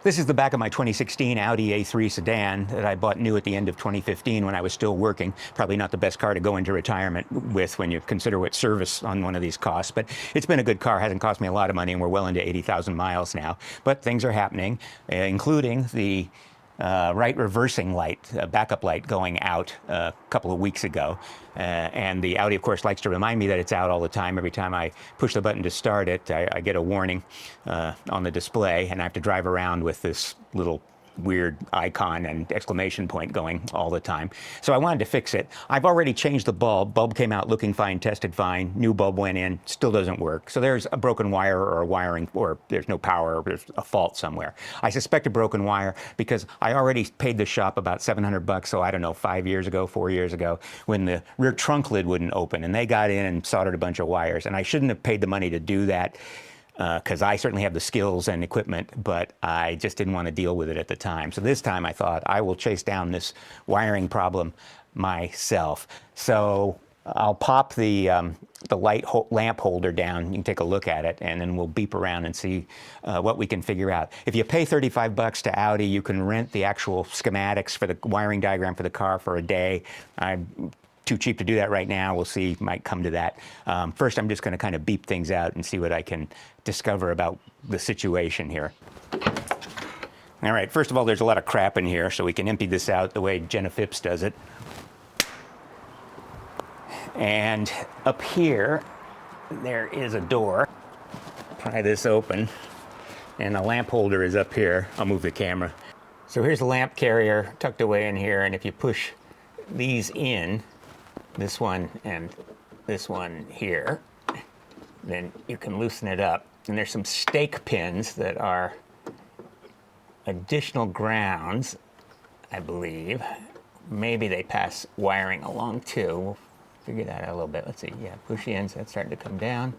This is the back of my 2016 Audi A3 sedan that I bought new at the end of 2015 when I was still working. Probably not the best car to go into retirement with when you consider what service on one of these costs, but it's been a good car. Hasn't cost me a lot of money, and we're well into 80,000 miles now. But things are happening, including the right reversing light, backup light going out a couple of weeks ago. And the Audi, of course, likes to remind me that it's out all the time. Every time I push the button to start it, I get a warning on the display, and I have to drive around with this little weird icon and exclamation point going all the time. So I wanted to fix it. I've already changed the bulb. Bulb came out looking fine, tested fine. New bulb went in, still doesn't work. So there's a broken wire or a wiring, or there's no power, or there's a fault somewhere. I suspect a broken wire because I already paid the shop about $700, so I don't know, 4 years ago, when the rear trunk lid wouldn't open, and they got in and soldered a bunch of wires. And I shouldn't have paid the money to do that, because I certainly have the skills and equipment, but I just didn't want to deal with it at the time. So this time I thought I will chase down this wiring problem myself. So I'll pop the lamp holder down. You can take a look at it, and then we'll beep around and see what we can figure out. If you pay $35 to Audi, you can rent the actual schematics for the wiring diagram for the car for a day. I'm too cheap to do that right now. We'll see, might come to that. First, I'm just going to kind of beep things out and see what I can discover about the situation here. All right, first of all, there's a lot of crap in here, so we can empty this out the way Jenna Phipps does it. And up here, there is a door. Pry this open, and the lamp holder is up here. I'll move the camera. So here's the lamp carrier tucked away in here, and if you push these in, this one and this one here, then you can loosen it up. And there's some stake pins that are additional grounds, I believe. Maybe they pass wiring along too. We'll figure that out a little bit. Let's see. Yeah, push in, so that's starting to come down.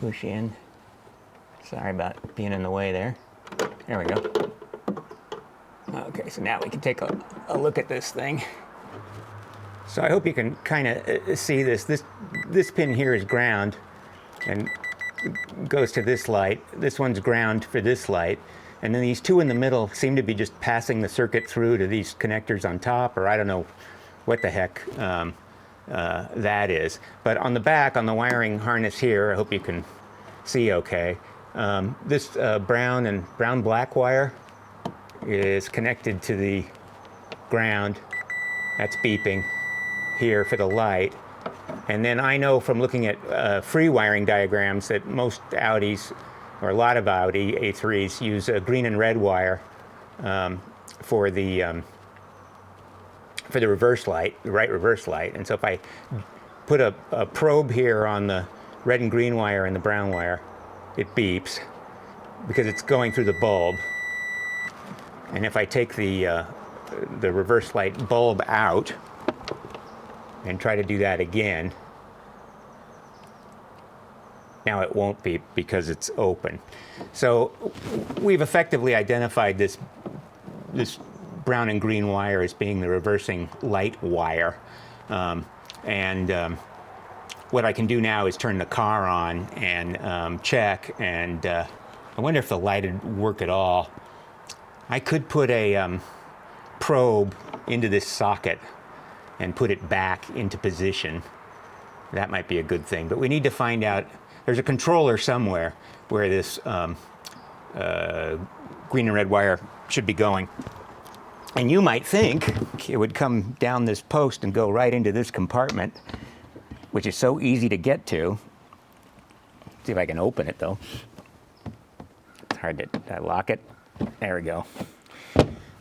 Push in. Sorry about being in the way there. There we go. Okay, so now we can take a look at this thing. So I hope you can kind of see this. This pin here is ground and goes to this light. This one's ground for this light. And then these two in the middle seem to be just passing the circuit through to these connectors on top, or I don't know what the heck that is. But on the back, on the wiring harness here, I hope you can see okay, this brown and brown-black wire is connected to the ground. That's beeping here for the light. And then I know from looking at free wiring diagrams that most Audis, or a lot of Audi A3s, use a green and red wire for the reverse light, the right reverse light. And so if I put a probe here on the red and green wire and the brown wire, it beeps because it's going through the bulb. And if I take the reverse light bulb out and try to do that again, now it won't beep because it's open. So we've effectively identified this brown and green wire as being the reversing light wire. What I can do now is turn the car on and check, and I wonder if the light would work at all. I could put a probe into this socket and put it back into position. That might be a good thing, but we need to find out. There's a controller somewhere where this green and red wire should be going. And you might think it would come down this post and go right into this compartment, which is so easy to get to. See if I can open it though. It's hard to lock it. There we go.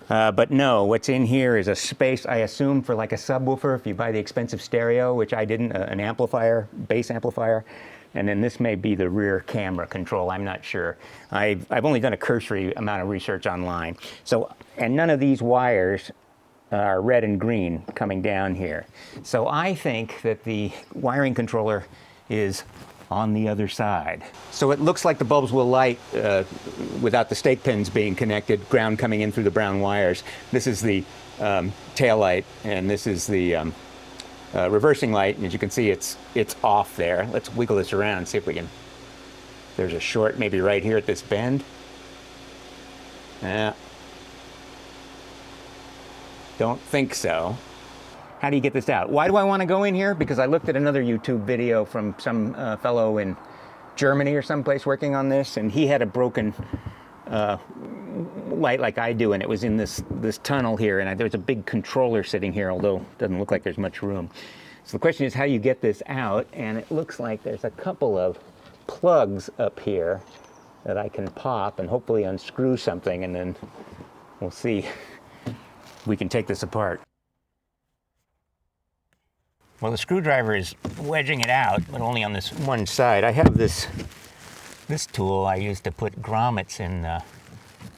But no, what's in here is a space, I assume, for like a subwoofer if you buy the expensive stereo, which I didn't, an amplifier, bass amplifier. And then this may be the rear camera control, I'm not sure. I've only done a cursory amount of research online. So, and none of these wires are red and green coming down here. So I think that the wiring controller is on the other side. So it looks like the bulbs will light without the stake pins being connected, ground coming in through the brown wires. This is the tail light, and this is the reversing light, and as you can see, it's off there. Let's wiggle this around and see if we can. There's a short maybe right here at this bend. Yeah. Don't think so. How do you get this out? Why do I want to go in here? Because I looked at another YouTube video from some fellow in Germany or someplace working on this, and he had a broken light like I do, and it was in this tunnel here, and there's a big controller sitting here, although it doesn't look like there's much room. So the question is how you get this out, and it looks like there's a couple of plugs up here that I can pop and hopefully unscrew something, and then we'll see if we can take this apart. Well, the screwdriver is wedging it out, but only on this one side. I have this tool I use to put grommets in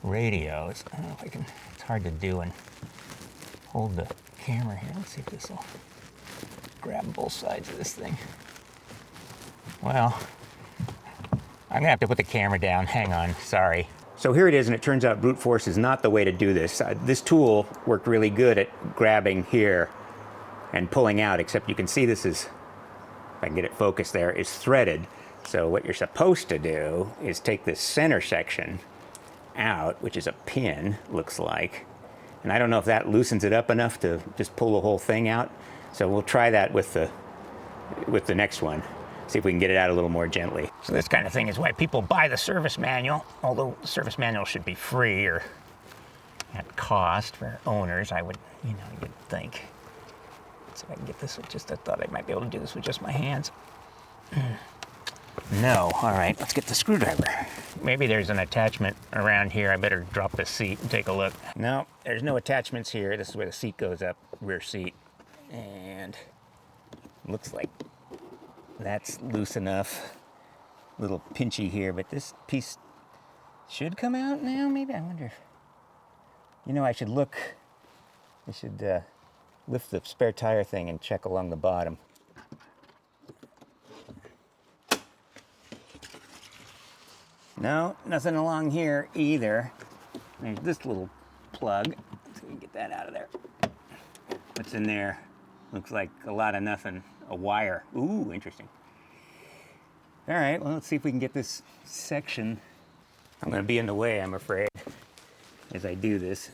radios. I don't know if I can, it's hard to do and hold the camera here. Let's see if this will grab both sides of this thing. Well, I'm gonna have to put the camera down. Hang on, sorry. So here it is, and it turns out brute force is not the way to do this. This tool worked really good at grabbing here and pulling out, except you can see this is, if I can get it focused there, is threaded. So what you're supposed to do is take this center section out, which is a pin, looks like. And I don't know if that loosens it up enough to just pull the whole thing out. So we'll try that with the next one. See if we can get it out a little more gently. So this kind of thing is why people buy the service manual, although the service manual should be free or at cost for owners, I would, you'd think. So if I can get this with just, I thought I might be able to do this with just my hands. No, all right, let's get the screwdriver. Maybe there's an attachment around here. I better drop the seat and take a look. No, there's no attachments here. This is where the seat goes up, rear seat. And looks like that's loose enough. A little pinchy here, but this piece should come out now, maybe? I wonder if, I should look. I should lift the spare tire thing and check along the bottom. No, nothing along here either. There's this little plug. Let's see if we can get that out of there. What's in there? Looks like a lot of nothing. A wire. Ooh, interesting. All right, well, let's see if we can get this section. I'm going to be in the way, I'm afraid, as I do this.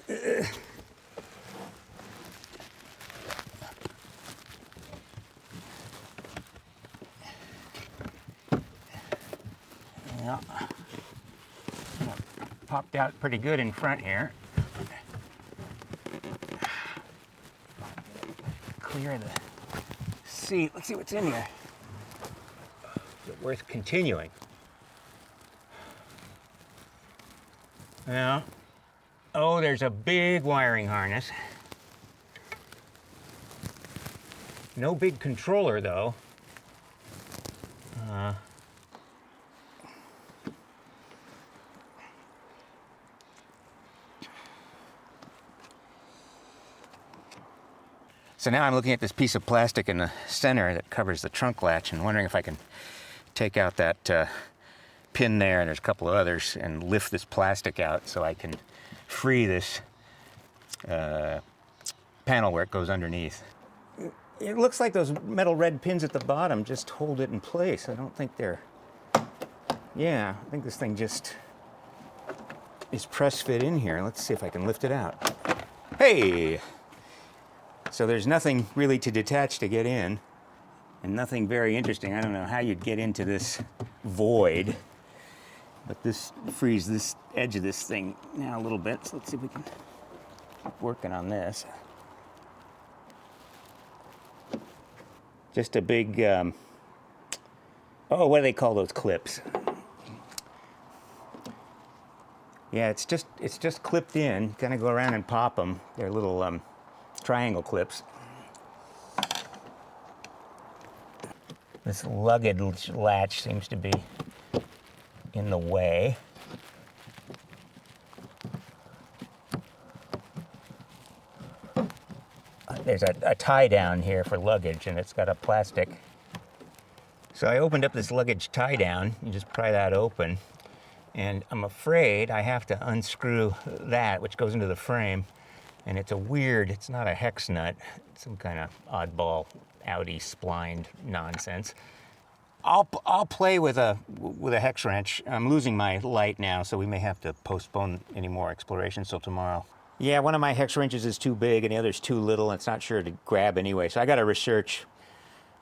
Yeah. Popped out pretty good in front here. Clear the seat. Let's see what's in here. Is it worth continuing? Yeah. Oh, there's a big wiring harness. No big controller, though. So now I'm looking at this piece of plastic in the center that covers the trunk latch and wondering if I can take out that pin there, and there's a couple of others, and lift this plastic out so I can free this panel where it goes underneath. It looks like those metal red pins at the bottom just hold it in place. I don't think they're... Yeah, I think this thing just is press fit in here. Let's see if I can lift it out. Hey! So there's nothing really to detach to get in, and nothing very interesting. I don't know how you'd get into this void, but this frees this edge of this thing now a little bit. So let's see if we can keep working on this. Just a big, oh, what do they call those clips? Yeah, it's just clipped in. Kind of go around and pop them. They're little triangle clips. This luggage latch seems to be in the way. There's a tie down here for luggage, and it's got a plastic. So I opened up this luggage tie down. You just pry that open, and I'm afraid I have to unscrew that, which goes into the frame. And it's a weird, it's not a hex nut, it's some kind of oddball Audi splined nonsense. I'll play with a hex wrench. I'm losing my light now, so we may have to postpone any more explorations till tomorrow. Yeah, one of my hex wrenches is too big and the other's too little, and it's not sure to grab anyway. So I got to research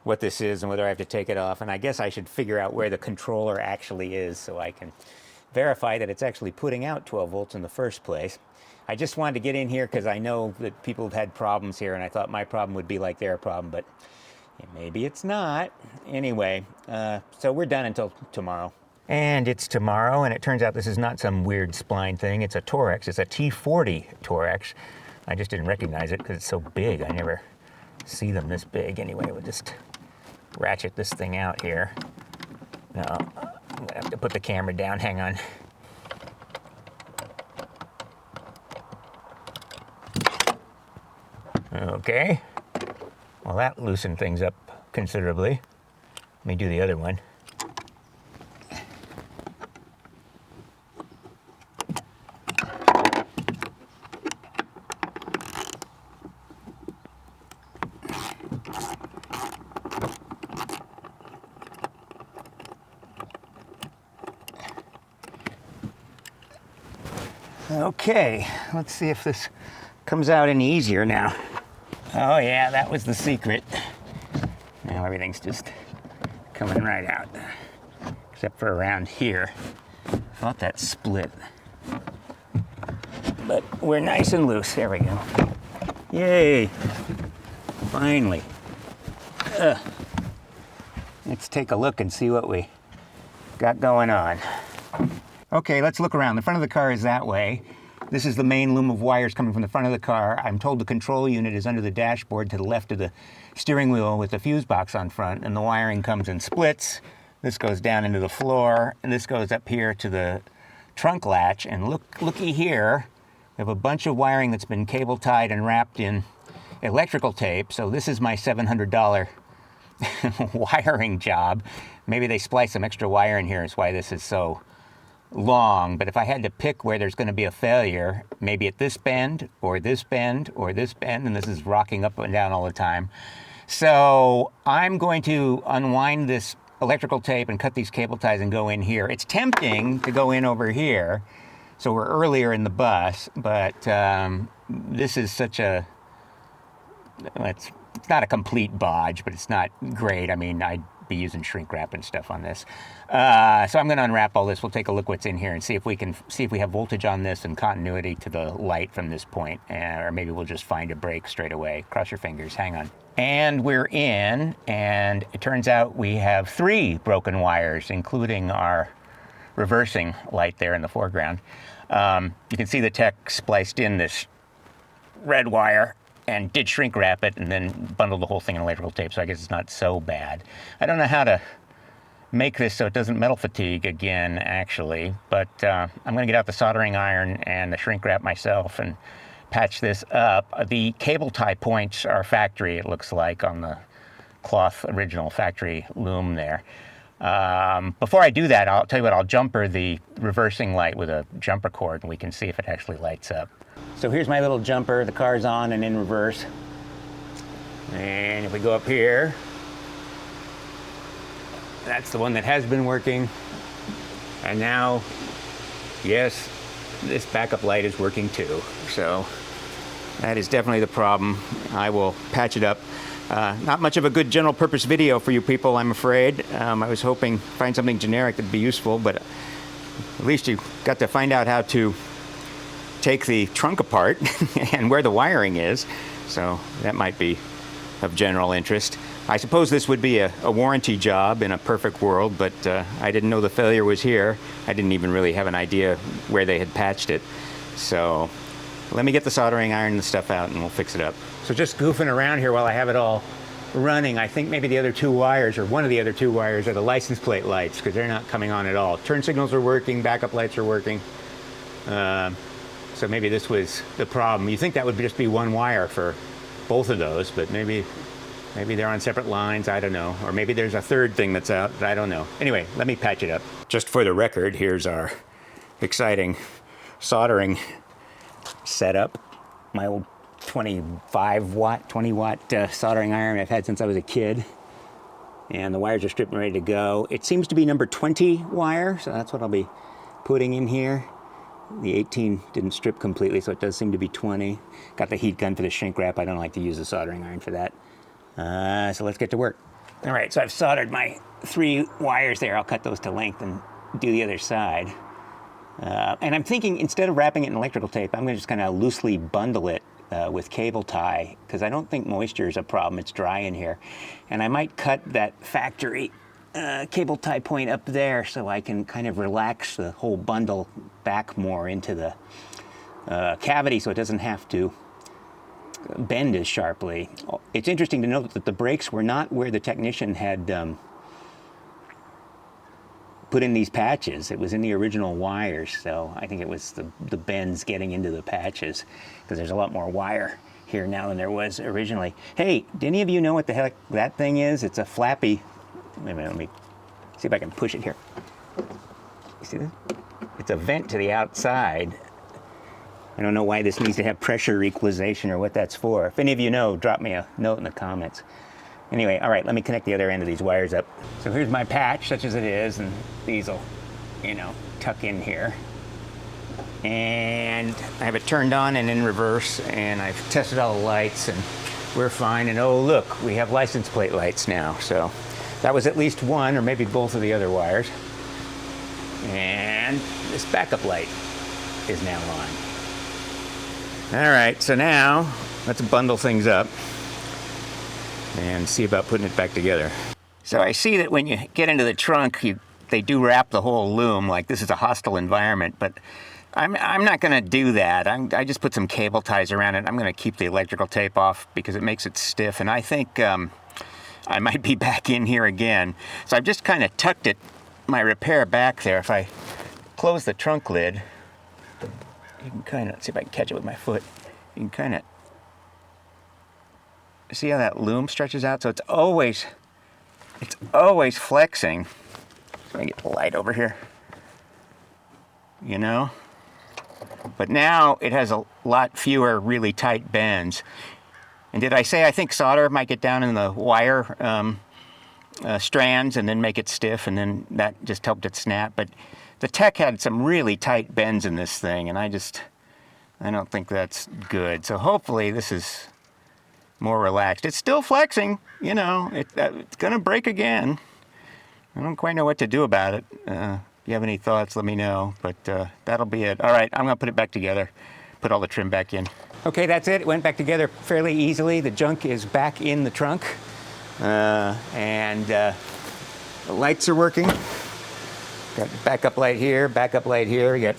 what this is and whether I have to take it off. And I guess I should figure out where the controller actually is so I can verify that it's actually putting out 12 volts in the first place. I just wanted to get in here because I know that people have had problems here, and I thought my problem would be like their problem, but maybe it's not. Anyway, so we're done until tomorrow. And it's tomorrow, and it turns out this is not some weird spline thing. It's a Torex. It's a T40 Torex. I just didn't recognize it because it's so big. I never see them this big. Anyway, we'll just ratchet this thing out here. No, I'm gonna have to put the camera down. Hang on. Okay. Well, that loosened things up considerably. Let me do the other one. Okay, let's see if this comes out any easier now. Oh yeah, that was the secret. Now everything's just coming right out, except for around here. Thought that split, but we're nice and loose. There we go. Yay! Finally. Let's take a look and see what we got going on. Okay, let's look around. The front of the car is that way. This is the main loom of wires coming from the front of the car. I'm told the control unit is under the dashboard to the left of the steering wheel with the fuse box on front, and the wiring comes in splits. This goes down into the floor, and this goes up here to the trunk latch. And looky here, we have a bunch of wiring that's been cable tied and wrapped in electrical tape. So this is my $700 wiring job. Maybe they splice some extra wire in here is why this is so long. But if I had to pick where there's going to be a failure, maybe at this bend or this bend or this bend, and this is rocking up and down all the time. So I'm going to unwind this electrical tape and cut these cable ties and go in here. It's tempting to go in over here, so we're earlier in the bus, but this is such a, it's not a complete bodge, but it's not great. I mean, I'd be using shrink wrap and stuff on this. So I'm going to unwrap all this. We'll take a look what's in here and see if we have voltage on this and continuity to the light from this point, or maybe we'll just find a break straight away. Cross your fingers. Hang on. And we're in, and it turns out we have 3 broken wires, including our reversing light there in the foreground. You can see the tech spliced in this red wire and did shrink wrap it and then bundled the whole thing in electrical tape, so I guess it's not so bad. I don't know how to make this so it doesn't metal fatigue again, actually, but I'm going to get out the soldering iron and the shrink wrap myself and patch this up. The cable tie points are factory, it looks like, on the cloth original factory loom there. Before I do that, I'll tell you what, I'll jumper the reversing light with a jumper cord and we can see if it actually lights up. So here's my little jumper. The car's on and in reverse. And if we go up here, that's the one that has been working. And now, yes, this backup light is working too. So that is definitely the problem. I will patch it up. Not much of a good general purpose video for you people, I'm afraid. I was hoping to find something generic that'd be useful, but at least you got to find out how to take the trunk apart and where the wiring is. So that might be of general interest. I suppose this would be a warranty job in a perfect world, but I didn't know the failure was here. I didn't even really have an idea where they had patched it. So let me get the soldering iron and stuff out and we'll fix it up. So just goofing around here while I have it all running, I think maybe the other 2 wires, or one of the other 2 wires, are the license plate lights, because they're not coming on at all. Turn signals are working, backup lights are working. So maybe this was the problem. You think that would just be 1 wire for both of those, but maybe they're on separate lines, I don't know. Or maybe there's a 3rd thing that's out, I don't know. Anyway, let me patch it up. Just for the record, here's our exciting soldering setup. My old 20 watt soldering iron I've had since I was a kid. And the wires are stripped and ready to go. It seems to be number 20 wire, so that's what I'll be putting in here. The 18 didn't strip completely, so it does seem to be 20. Got the heat gun for the shrink wrap. I don't like to use the soldering iron for that. So let's get to work. All right, so I've soldered my 3 wires there. I'll cut those to length and do the other side. And I'm thinking, instead of wrapping it in electrical tape, I'm going to just kind of loosely bundle it with cable tie, because I don't think moisture is a problem. It's dry in here. And I might cut that factory cable tie point up there so I can kind of relax the whole bundle back more into the cavity so it doesn't have to bend as sharply. It's interesting to note that the brakes were not where the technician had put in these patches. It was in the original wires, so I think it was the bends getting into the patches, because there's a lot more wire here now than there was originally. Hey, do any of you know what the heck that thing is? It's a flappy. Wait a minute, let me see if I can push it here. You see this? It's a vent to the outside. I don't know why this needs to have pressure equalization or what that's for. If any of you know, drop me a note in the comments. Anyway, all right, let me connect the other end of these wires up. So here's my patch, such as it is, and these will, you know, tuck in here. And I have it turned on and in reverse, and I've tested all the lights, and we're fine. And oh, look, we have license plate lights now. So that was at least one, or maybe both of the other wires. And this backup light is now on. All right, so now let's bundle things up and see about putting it back together. So I see that when you get into the trunk, they do wrap the whole loom like this is a hostile environment, but I'm not going to do that. I just put some cable ties around it. I'm going to keep the electrical tape off because it makes it stiff, and I think I might be back in here again. So I've just kind of tucked my repair back there. If I close the trunk lid, you can kind of, see if I can catch it with my foot. You can kind of see how that loom stretches out? So it's always flexing. Let me get the light over here. You know? But now it has a lot fewer really tight bends. And did I say I think solder might get down in the wire strands and then make it stiff, and then that just helped it snap. But the tech had some really tight bends in this thing, and I don't think that's good. So hopefully this is more relaxed. It's still flexing, you know, it's gonna break again. I don't quite know what to do about it. If you have any thoughts, let me know, but that'll be it. All right, I'm gonna put it back together, put all the trim back in. Okay, that's it. It went back together fairly easily. The junk is back in the trunk, and the lights are working. Got backup light here, backup light here. We got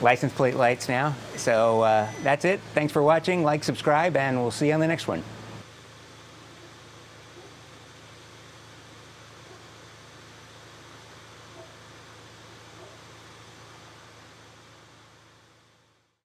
license plate lights now. So that's it. Thanks for watching. Like, subscribe, and we'll see you on the next one.